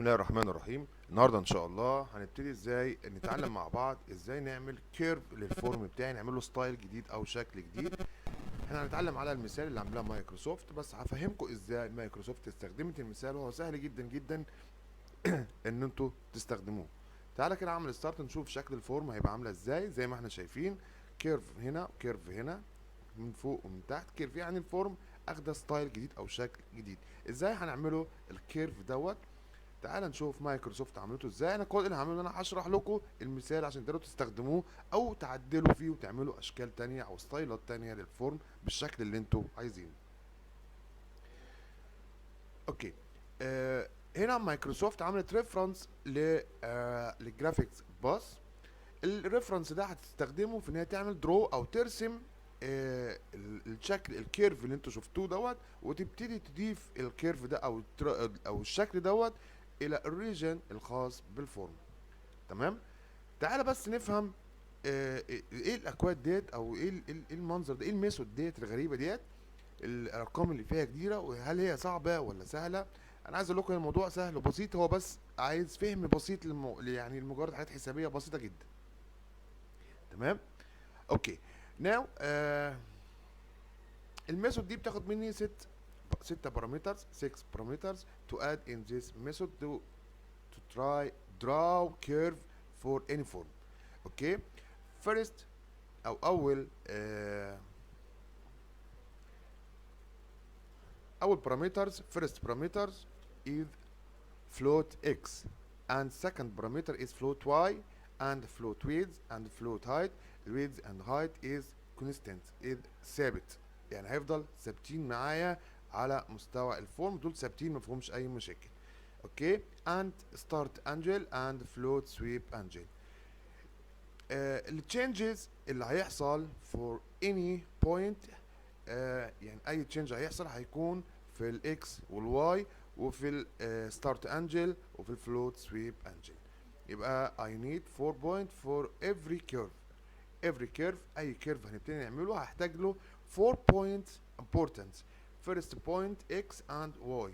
بسم الله الرحمن الرحيم. النهارده ان شاء الله هنبتدي ازاي نتعلم مع بعض ازاي نعمل كيرف للفورم بتاعي، نعمل له ستايل جديد او شكل جديد. احنا هنتعلم على المثال اللي عاملاه مايكروسوفت، بس هفهمكم ازاي مايكروسوفت استخدمت المثال، وهو سهل جدا جدا ان انتوا تستخدموه. تعالى كده اعمل ستارت نشوف شكل الفورم هيبقى عامله ازاي. زي ما احنا شايفين كيرف هنا وكيرف هنا، من فوق ومن تحت كيرف، يعني الفورم اخده ستايل جديد او شكل جديد. ازاي هنعمله الكيرف دوت؟ تعال نشوف مايكروسوفت عملته ازاي. انا كل اللي هعمله ان انا هشرح لكم المثال عشان تقدروا تستخدموه او تعدلوا فيه وتعملوا اشكال تانية او ستايلات تانية للفورم بالشكل اللي انتوا عايزينه. اوكي. هنا مايكروسوفت عملت ريفرنس للجرافيكس باس. الريفرنس ده هتستخدمه في ان هي تعمل درو او ترسم الشكل الكيرف اللي انتوا شفتوه دوت، وتبتدي تضيف الكيرف ده او الشكل دوت الى الريجن الخاص بالفورم. تمام. تعالى بس نفهم ايه الاكواد ديت، او إيه المنظر ده، ايه الميثود ديت الغريبه ديت، الارقام اللي فيها كتيره، وهل هي صعبه ولا سهله؟ انا عايز اقول لكم الموضوع سهل وبسيط، هو بس عايز فهم بسيط يعني لمجرد حاجات حسابيه بسيطه جدا. تمام. اوكي. ناو الميثود دي بتاخد مني ستة بارامترز 6 بارامترز to add in this method to try draw curve for any form. اوكي. first او اول parameters. first parameters is float x and second parameter is float y and float width and float height. width and height is constant is ثابت، يعني هيفضل ثابتين معايا على مستوى الفورم، دول ثابتين مفهومش اي مشاكل. اوكي. and start angle and float sweep angle. التشينجز اللي هيحصل for any point، يعني اي تشينج هيحصل هيكون في الاكس والواي وفي الستارت انجل وفي الفلوت سويب انجل. يبقى I need 4 point for every curve. every curve، اي كيرف هنبتدي نعمله هحتاج له 4 points importance. first point x and y.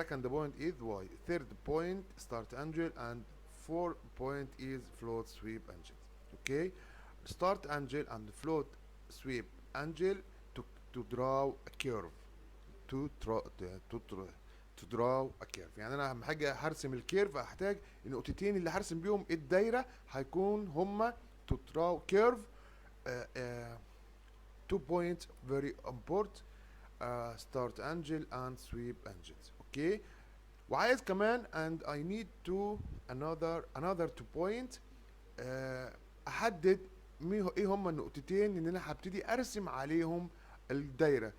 second point is y. third point start angle and 4 point is float sweep angle. Okay. start angle and float sweep angle to draw a curve. to draw to draw a curve. يعني انا اهم حاجه هرسم الكيرف هحتاج النقطتين اللي هرسم بيهم الدايره هيكون هما to draw curve. 2 points very important. start angle and sweep angles. اوكي. وعايز كمان and I need to another 2 point. احدد ايه هما النقطتين ان انا هبتدي ارسم عليهم الدايره.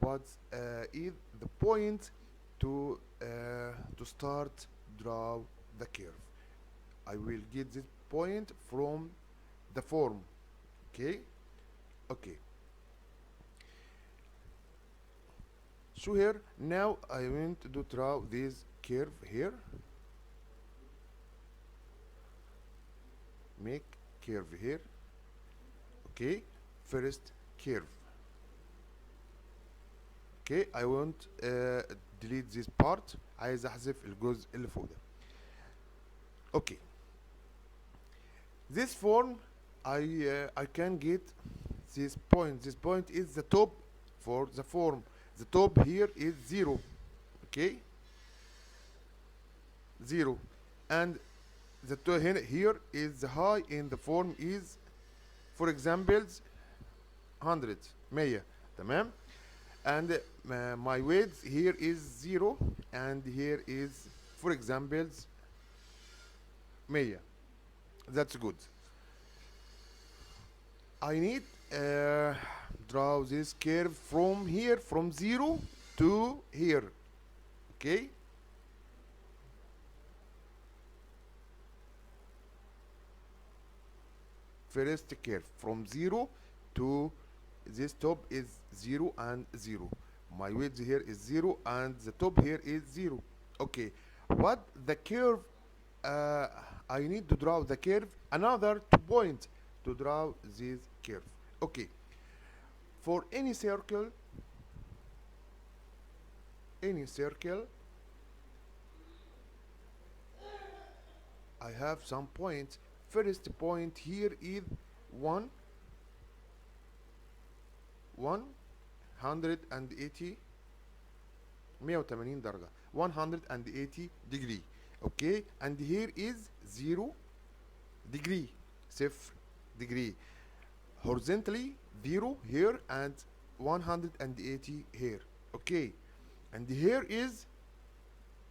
what is the point to start draw the curve. I will get this point from the form. Okay. Okay. So here now I want to draw this curve here. make curve here. Okay. first curve. Okay. I want delete this part. عايز احذف الجزء اللي فوق ده. Okay. this form I can get this point. this point is the top for the form. the top here is 0. okay. 0 and the top here is the high in the form is for examples 100 100. تمام. and my width here is 0 and here is for examples 100. that's good. I need draw this curve from here, from 0 to here. okay. first curve from 0 to this top is 0 and 0. my width here is 0 and the top here is 0. okay. what the curve I need to draw the curve another 2 points to draw this curve. okay. for any circle I have some points. First point here is 180 180 درجة 180 degree. Okay, and here is 0 degree 0 degree. Horizontally 0 here and 180 here. Okay, and here is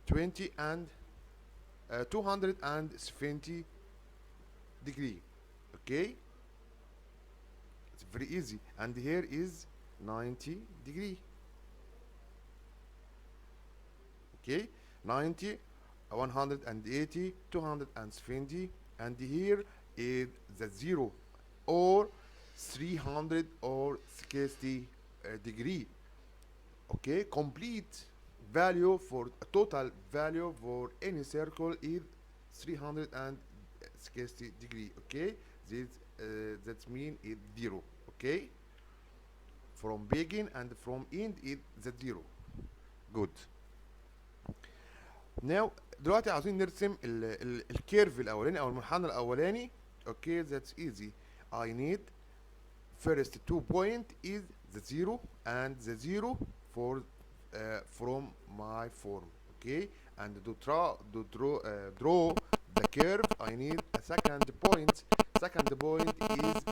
20 and 270 degree. Okay, it's very easy. And here is 90 degree. Okay, 90, 180, 270, and here is the 0 or 300 or 60 degree. Okay, complete value for total value for any circle is 360 degree. Okay, this that mean is 0. Okay, from begin and from end is the 0. Good. Now دلوقتي عاوزين نرسم الكيرف الاولاني او المنحنى الاولاني. Okay, that's easy. I need first 2 point is the 0 and the 0 for from my form. Okay, and to draw the curve I need a second point. Second point is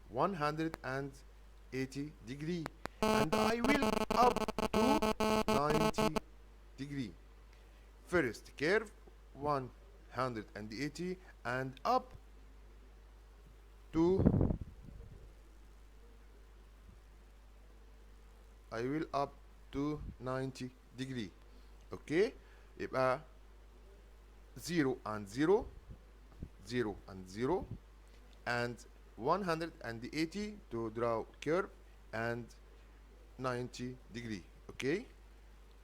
180 degree, and I will up to 90 degree. First curve 180 and up to I will up to 90 degree. Okay, يبقى 0 and 0 0 and 0 and 180 to draw curve and 90 degree. Okay,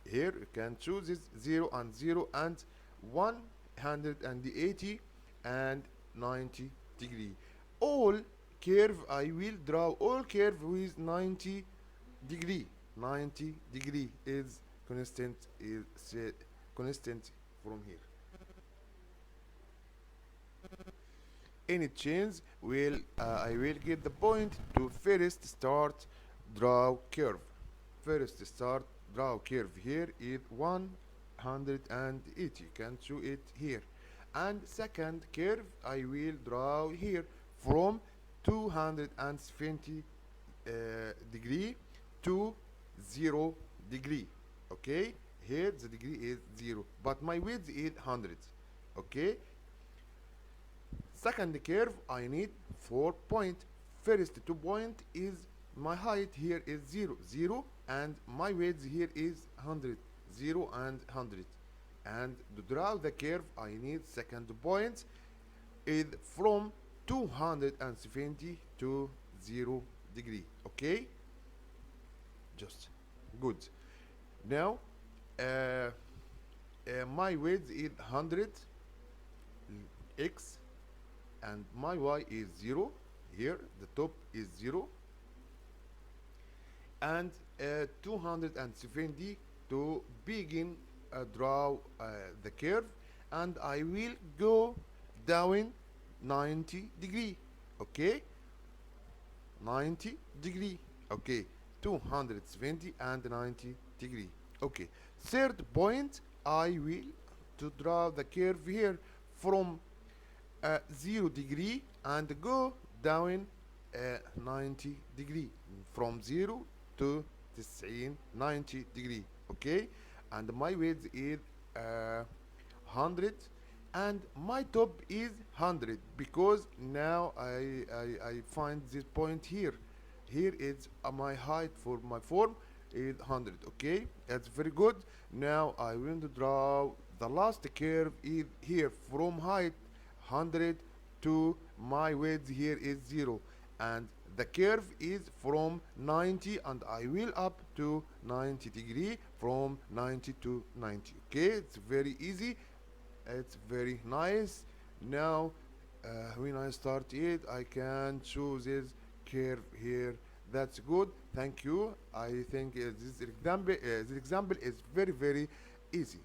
here you can choose this 0 and 0 and 180 and 90 degree. All curve I will draw all curve with 90 degree. 90 degree is constant from here. Any change will I will get the point to first start draw curve. First start draw curve here is 180. You can show it here. And second curve I will draw here from 270 degree to 0 degree. Okay, here the degree is 0, but my width is 100. Okay, second curve I need 4 point. First 2 point is my height here is 0 0 and my width here is 100 0 and 100, and to draw the curve I need second point is from 270 to 0 degree. Okay, just good. Now my width is 100 x and my y is 0. Here the top is 0 and 270 to begin draw the curve, and I will go down 90 degree. Okay, 90 degree. Okay, 270 and 90 degree. Okay, third point I will to draw the curve here from 0 degree and go down 90 degree from 0 to 90 degree. Okay, and my width is 100 and my top is 100 because now I find this point here. Here is my height for my form is 100. Okay, that's very good. Now I want to draw the last curve is here from height 100 to my width here is 0, and the curve is from 90 and I will up to 90 degree from 90 to 90. Okay, it's very easy, it's very nice. Now when I start it I can choose this curve here. That's good. Thank you. I think this example is very easy.